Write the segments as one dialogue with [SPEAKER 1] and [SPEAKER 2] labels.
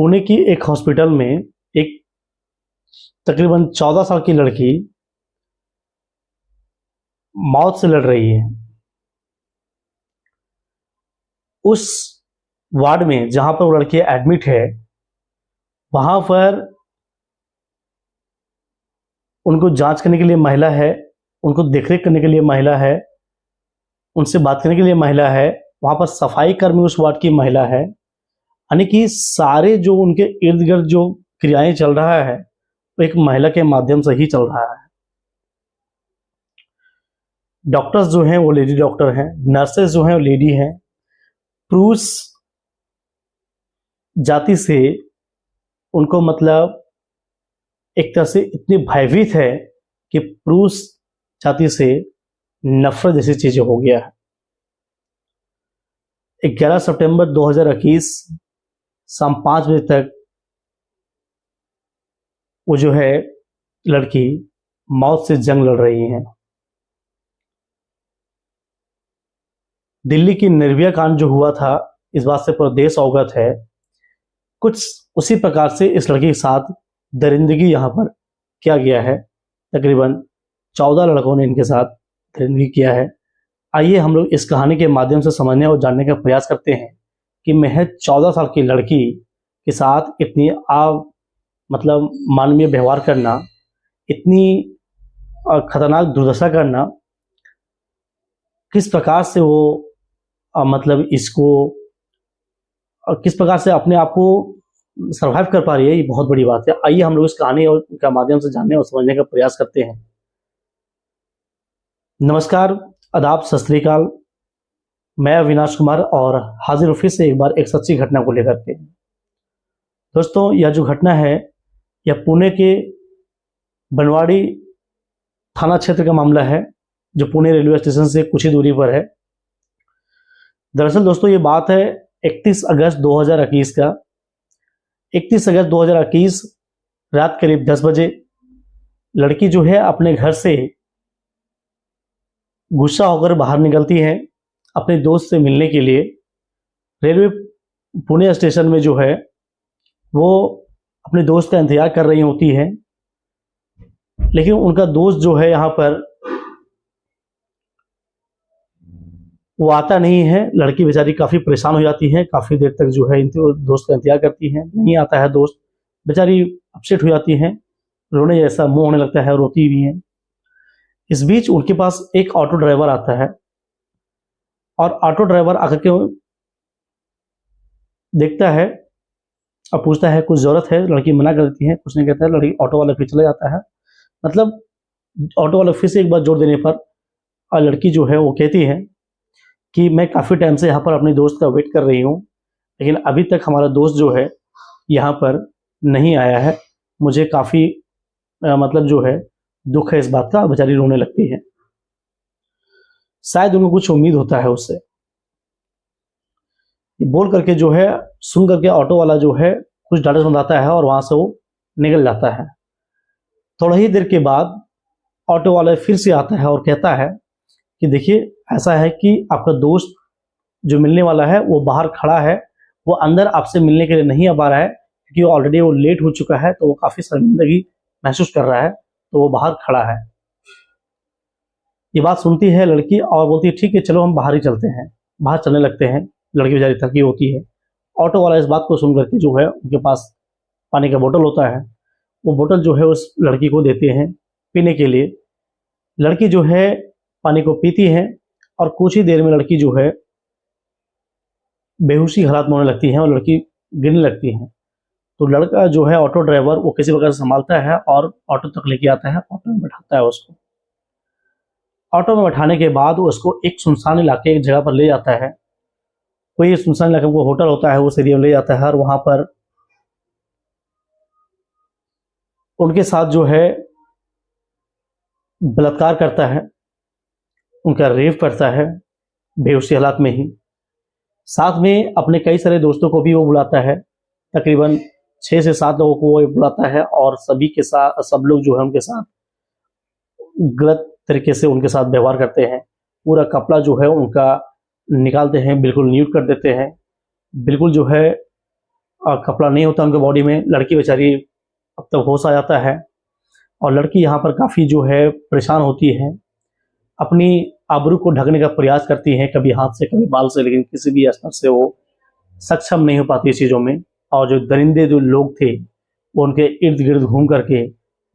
[SPEAKER 1] पुणे की एक हॉस्पिटल में एक तकरीबन 14 साल की लड़की मौत से लड़ रही है। उस वार्ड में जहां पर वो लड़की एडमिट है, वहां पर उनको जांच करने के लिए महिला है, उनको देखरेख करने के लिए महिला है, उनसे बात करने के लिए महिला है, वहां पर सफाई कर्मी उस वार्ड की महिला है। यानी कि सारे जो उनके इर्द गिर्द जो क्रियाएं चल रहा है वो एक महिला के माध्यम से ही चल रहा है। डॉक्टर्स जो हैं वो लेडी डॉक्टर हैं, नर्सेस जो हैं वो लेडी हैं। पुरुष जाति से उनको मतलब एक तरह से इतनी भयभीत है कि पुरुष जाति से नफरत जैसी चीजें हो गया है। 11 सितंबर 2021 शाम 5 बजे तक वो जो है लड़की मौत से जंग लड़ रही है। दिल्ली की निर्भया कांड जो हुआ था, इस बात से पूरा देश अवगत है। कुछ उसी प्रकार से इस लड़की के साथ दरिंदगी यहाँ पर किया गया है। तकरीबन 14 लड़कों ने इनके साथ दरिंदगी किया है। आइए हम लोग इस कहानी के माध्यम से समझने और जानने का प्रयास करते हैं कि महज 14 साल की लड़की के साथ इतनी मतलब मानवीय व्यवहार करना, इतनी खतरनाक दुर्दशा करना, किस प्रकार से वो मतलब इसको किस प्रकार से अपने आप को सर्वाइव कर पा रही है, ये बहुत बड़ी बात है। आइए हम लोग इस कहानी और के माध्यम से जानने और समझने का प्रयास करते हैं। नमस्कार, आदाब, सत श्री अकाल। मैं अविनाश कुमार और हाजिर हूं फिर से एक बार एक सच्ची घटना को लेकर के। दोस्तों, यह जो घटना है यह पुणे के बनवाड़ी थाना क्षेत्र का मामला है, जो पुणे रेलवे स्टेशन से कुछ ही दूरी पर है। दरअसल दोस्तों, ये बात है 31 अगस्त 2021 का। 31 अगस्त 2021 रात करीब 10 बजे लड़की जो है अपने घर से गुस्सा होकर बाहर निकलती है अपने दोस्त से मिलने के लिए। रेलवे पुणे स्टेशन में जो है वो अपने दोस्त का इंतजार कर रही होती है, लेकिन उनका दोस्त जो है यहाँ पर वो आता नहीं है। लड़की बेचारी काफ़ी परेशान हो जाती है, काफ़ी देर तक जो है दोस्त का इंतजार करती है, नहीं आता है दोस्त। बेचारी अपसेट हो जाती है, रोने जैसा मुंह होने लगता है, रोती भी है। इस बीच उनके पास एक ऑटो ड्राइवर आता है और ऑटो ड्राइवर आकर के देखता है और पूछता है कुछ ज़रूरत है। लड़की मना कर देती है, कुछ नहीं कहता है। लड़की ऑटो वाला फिर चला जाता है। मतलब ऑटो वाला फिर से एक बार जोर देने पर और लड़की जो है वो कहती है कि मैं काफ़ी टाइम से यहाँ पर अपने दोस्त का वेट कर रही हूँ, लेकिन अभी तक हमारा दोस्त जो है यहाँ पर नहीं आया है। मुझे काफ़ी मतलब जो है दुख है इस बात का। बेचारी रोने लगती है। शायद उनको कुछ उम्मीद होता है उससे। बोल करके जो है सुन करके ऑटो वाला जो है कुछ डाटा सुनाता है और वहाँ से वो निकल जाता है। थोड़ा ही देर के बाद ऑटो वाला फिर से आता है और कहता है कि देखिए, ऐसा है कि आपका दोस्त जो मिलने वाला है वो बाहर खड़ा है, वो अंदर आपसे मिलने के लिए नहीं आ पा रहा है क्योंकि ऑलरेडी वो लेट हो चुका है, तो वो काफ़ी शर्मिंदगी महसूस कर रहा है, तो वो बाहर खड़ा है। ये बात सुनती है लड़की और बोलती है ठीक है, चलो हम बाहर ही चलते हैं। बाहर चलने लगते हैं। लड़की बेचारी थकी होती है। ऑटो वाला इस बात को सुन करके जो है उनके पास पानी का बोतल होता है, वो बोतल जो है उस लड़की को देते हैं पीने के लिए। लड़की जो है पानी को पीती है और कुछ ही देर में लड़की जो है बेहोशी हालात में होने लगती है और लड़की गिरने लगती है। तो लड़का जो है ऑटो ड्राइवर वो किसी प्रकार से संभालता है और ऑटो तक लेके आता है, ऑटो में बैठाता है उसको। ऑटो में बैठाने के बाद वो उसको एक सुनसान इलाके, एक जगह पर ले जाता है। कोई सुनसान इलाके में होटल होता है, उस एरिया में ले जाता है और वहां पर उनके साथ जो है बलात्कार करता है, उनका रेप करता है बेहोशी हालात में ही। साथ में अपने कई सारे दोस्तों को भी वो बुलाता है। तकरीबन 6 से 7 लोगों को वो बुलाता है और सभी के साथ, सब लोग जो है उनके साथ गलत तरीके से उनके साथ व्यवहार करते हैं। पूरा कपड़ा जो है उनका निकालते हैं, बिल्कुल न्यूड कर देते हैं, बिल्कुल जो है कपड़ा नहीं होता उनके बॉडी में। लड़की बेचारी अब तक होश आ जाता है और लड़की यहाँ पर काफ़ी जो है परेशान होती है, अपनी आबरू को ढकने का प्रयास करती हैं, कभी हाथ से कभी बाल से, लेकिन किसी भी स्तर से वो सक्षम नहीं हो पाती इस चीज़ों में। और जो दरिंदे जो लोग थे वो उनके इर्द गिर्द घूम करके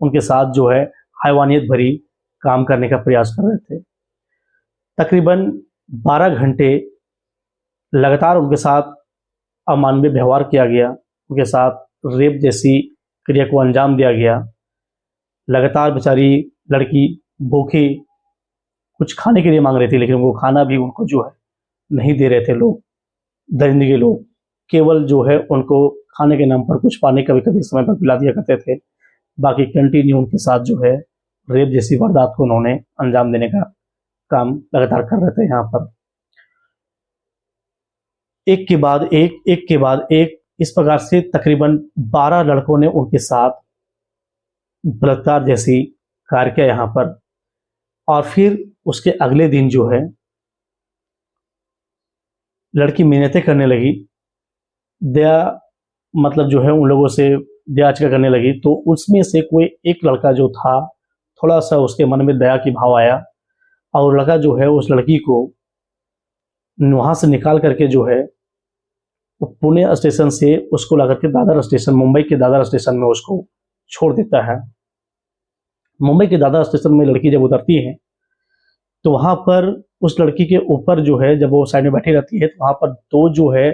[SPEAKER 1] उनके साथ जो है हैवानियत भरी काम करने का प्रयास कर रहे थे। तकरीबन 12 घंटे लगातार उनके साथ अमानवीय व्यवहार किया गया, उनके साथ रेप जैसी क्रिया को अंजाम दिया गया। लगातार बेचारी लड़की भूखी कुछ खाने के लिए मांग रही थी, लेकिन वो खाना भी उनको जो है नहीं दे रहे थे लोग, दरिंदे के लोग। केवल जो है उनको खाने के नाम पर कुछ पानी कभी कभी समय पर पिला दिया करते थे, बाकी कंटिन्यू उनके साथ जो है रेप जैसी वारदात को उन्होंने अंजाम देने का काम लगातार कर रहे थे। यहाँ पर एक के बाद एक इस प्रकार से तकरीबन 12 लड़कों ने उनके साथ बलात्कार जैसी कार्य किया यहाँ पर। और फिर उसके अगले दिन जो है लड़की मिन्नतें करने लगी, दया मतलब जो है उन लोगों से दयाचका करने लगी। तो उसमें से कोई एक लड़का जो था, थोड़ा सा उसके मन में दया की भाव आया और लड़का जो है उस लड़की को वहाँ से निकाल करके जो है पुणे स्टेशन से उसको ला करके दादर स्टेशन, मुंबई के दादर स्टेशन में उसको छोड़ देता है। मुंबई के दादर स्टेशन में लड़की जब उतरती है तो वहाँ पर उस लड़की के ऊपर जो है, जब वो साइड में बैठी रहती है तो वहाँ पर दो जो है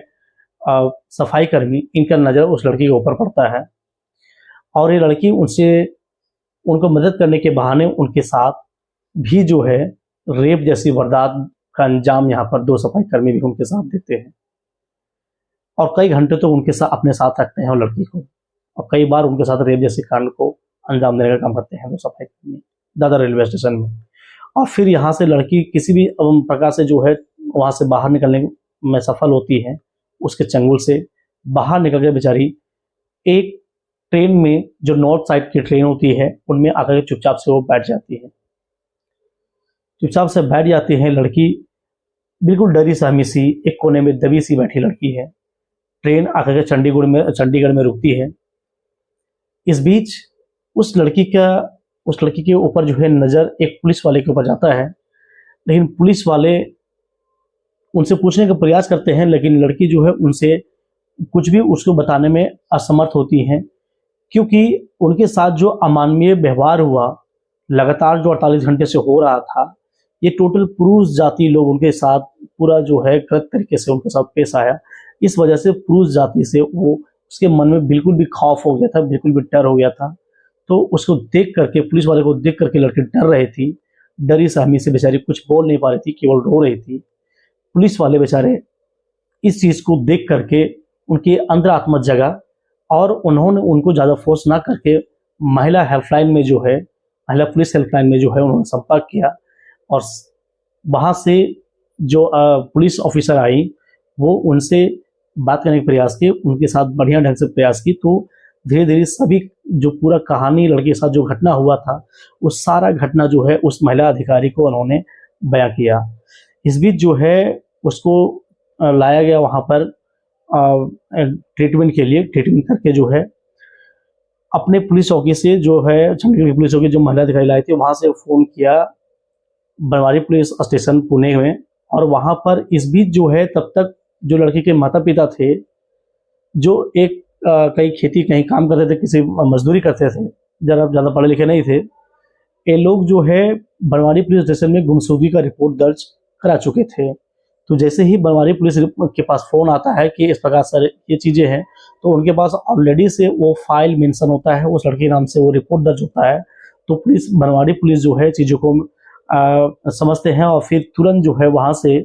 [SPEAKER 1] सफाई कर्मी, इनका नज़र उस लड़की के ऊपर पड़ता है और ये लड़की उनको मदद करने के बहाने उनके साथ भी जो है रेप जैसी वारदात का अंजाम यहाँ पर दो सफाई कर्मी भी उनके साथ देते हैं और कई घंटे तो उनके साथ अपने साथ रखते हैं उन लड़की को, और कई बार उनके साथ रेप जैसे कांड को अंजाम देने का काम करते हैं वो सफाई कर्मी दादर रेलवे स्टेशन में। और फिर यहाँ से लड़की किसी भी प्रकार से जो है वहाँ से बाहर निकलने में सफल होती है, उसके चंगुल से बाहर निकल के बेचारी एक ट्रेन में, जो नॉर्थ साइड की ट्रेन होती है उनमें आकर के चुपचाप से वो बैठ जाती है। चुपचाप से बैठ जाती है लड़की, बिल्कुल डरी सहमी सी, एक कोने में दबी सी बैठी लड़की है। ट्रेन आकर के चंडीगढ़ में रुकती है। इस बीच उस लड़की के ऊपर जो है नज़र एक पुलिस वाले के ऊपर जाता है, लेकिन पुलिस वाले उनसे पूछने का प्रयास करते हैं, लेकिन लड़की जो है उनसे कुछ भी उसको बताने में असमर्थ होती हैं, क्योंकि उनके साथ जो अमानवीय व्यवहार हुआ लगातार जो 48 घंटे से हो रहा था, ये टोटल पुरुष जाति लोग उनके साथ पूरा जो है गलत तरीके से उनके साथ पेश आया। इस वजह से पुरुष जाति से वो उसके मन में बिल्कुल भी खौफ हो गया था, बिल्कुल भी डर हो गया था। तो उसको देख करके, पुलिस वाले को देख करके लड़की डर रही थी, डरी सहमी से बेचारी कुछ बोल नहीं पा रही थी, केवल रो रही थी। पुलिस वाले बेचारे इस चीज़ को देख करके उनके अंदर आत्मा जगा और उन्होंने उनको ज़्यादा फोर्स ना करके महिला हेल्पलाइन में जो है, महिला पुलिस हेल्पलाइन में जो है उन्होंने संपर्क किया और वहाँ से जो पुलिस ऑफिसर आई वो उनसे बात करने का प्रयास किए, उनके साथ बढ़िया ढंग से प्रयास की। तो धीरे धीरे सभी जो पूरा कहानी लड़के के साथ जो घटना हुआ था वो सारा घटना जो है उस महिला अधिकारी को उन्होंने बयां किया। इस बीच जो है उसको लाया गया वहाँ पर ट्रीटमेंट के लिए। ट्रीटमेंट करके जो है अपने पुलिस चौकी से जो है चंडीगढ़ की पुलिस चौकी जो महिला अधिकारी लाई थी वहाँ से फ़ोन किया बनवारी पुलिस स्टेशन पुणे में, और वहाँ पर इस बीच जो है तब तक जो लड़की के माता पिता थे, जो एक कहीं खेती कहीं काम करते थे, किसी मजदूरी करते थे, ज़्यादा पढ़े लिखे नहीं थे, ये लोग जो है बनवारी पुलिस स्टेशन में गुमशुदगी का रिपोर्ट दर्ज करा चुके थे। तो जैसे ही बनवारी पुलिस के पास फ़ोन आता है कि इस प्रकार से ये चीज़ें हैं, तो उनके पास ऑलरेडी से वो फाइल मेंशन होता है, उस लड़की के नाम से वो रिपोर्ट दर्ज होता है। तो बनवारी पुलिस जो है चीज़ों को समझते हैं और फिर तुरंत जो है वहाँ से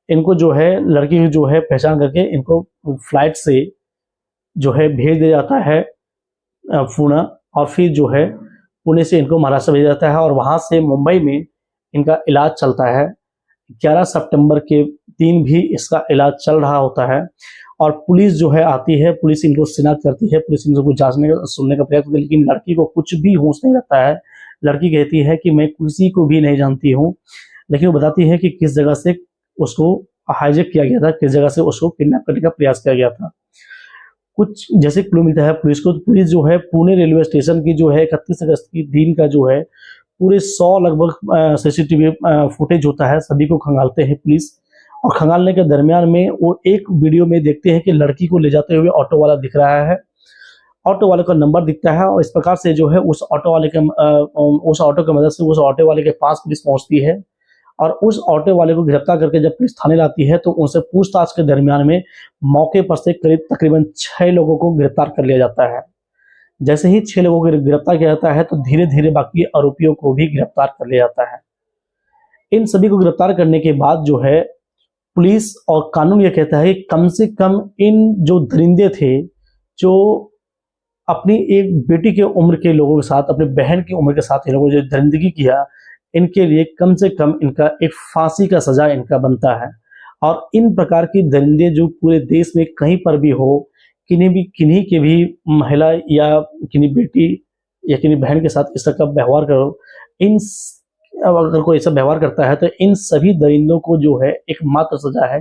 [SPEAKER 1] इनको जो है लड़की की जो है पहचान करके इनको फ्लाइट से जो है भेज दिया जाता है पुणे, और फिर जो है पुणे से इनको महाराष्ट्र भेजा जाता है और वहाँ से मुंबई में इनका इलाज चलता है। 11 सितंबर के दिन भी इसका इलाज चल रहा होता है और पुलिस जो है आती है, पुलिस इनको शिनाख्त करती है, पुलिस इनको जांचने का सुनने का प्रयास करती है, लेकिन लड़की को कुछ भी होश नहीं रहता है। लड़की कहती है कि मैं किसी को भी नहीं जानती हूँ, लेकिन वो बताती है कि किस जगह से उसको हाईजैक किया गया था, किस जगह से उसको किडनैप करने का प्रयास किया गया था। कुछ जैसे क्लू मिलता है पुलिस को, तो पुलिस जो है पुणे रेलवे स्टेशन की जो है 31 अगस्त की दिन का जो है पूरे 100 लगभग सीसीटीवी फुटेज होता है, सभी को खंगालते हैं पुलिस। और खंगालने के दरमियान में वो एक वीडियो में देखते हैं कि लड़की को ले जाते हुए ऑटो वाला दिख रहा है, ऑटो वाले का नंबर दिखता है, और इस प्रकार से जो है उस ऑटो की मदद से उस ऑटो वाले के पास पुलिस पहुंचती है। और उस ऑटो वाले को गिरफ्तार करके जब पुलिस थाने लाती है तो उनसे पूछताछ के दरमियान में मौके पर से करीब तकरीबन 6 लोगों को गिरफ्तार कर लिया जाता है। जैसे ही 6 लोगों को गिरफ्तार किया जाता है तो धीरे धीरे बाकी आरोपियों को भी गिरफ्तार कर लिया जाता है। इन सभी को गिरफ्तार करने के बाद जो है पुलिस और कानून ये कहता है कि कम से कम इन जो दरिंदे थे, जो अपनी एक बेटी के उम्र के लोगों के साथ, अपनी बहन की उम्र के साथ इन लोगों ने जो दरिंदगी किया, इनके लिए कम से कम इनका एक फांसी का सजा इनका बनता है। और इन प्रकार की दरिंदे जो पूरे देश में कहीं पर भी हो, किन्हीं के भी महिला या किन्हीं बेटी या किन्हीं बहन के साथ इस तरह का व्यवहार करो, अगर कोई ऐसा व्यवहार करता है तो इन सभी दरिंदों को जो है एकमात्र सजा है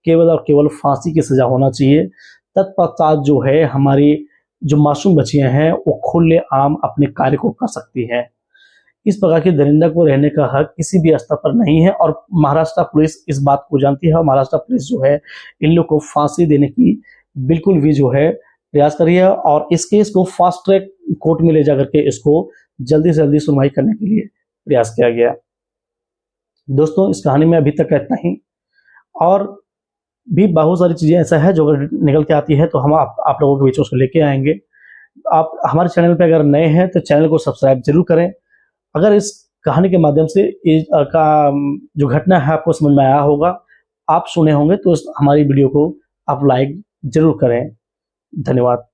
[SPEAKER 1] केवल और केवल फांसी की सजा होना चाहिए। तत्पश्चात जो है हमारी जो मासूम बच्चियां हैं वो खुले आम अपने कार्य को कर सकती हैं। इस प्रकार की दरिंदा को रहने का हक किसी भी स्तर पर नहीं है, और महाराष्ट्र पुलिस इस बात को जानती है, और महाराष्ट्र पुलिस जो है इन लोग को फांसी देने की बिल्कुल भी जो है प्रयास कर रही है, और इस केस को फास्ट ट्रैक कोर्ट में ले जाकर के इसको जल्दी से जल्दी सुनवाई करने के लिए प्रयास किया गया। दोस्तों, इस कहानी में अभी तक इतना ही, और भी बहुत सारी चीजें ऐसा है जो अगर निकल के आती है तो हम आप लोगों के बीच उसको लेके आएंगे। आप हमारे चैनल पे अगर नए हैं तो चैनल को सब्सक्राइब जरूर करें। अगर इस कहानी के माध्यम से का जो घटना है आपको समझ में आया होगा, आप सुने होंगे, तो हमारी वीडियो को आप लाइक जरूर करें। धन्यवाद।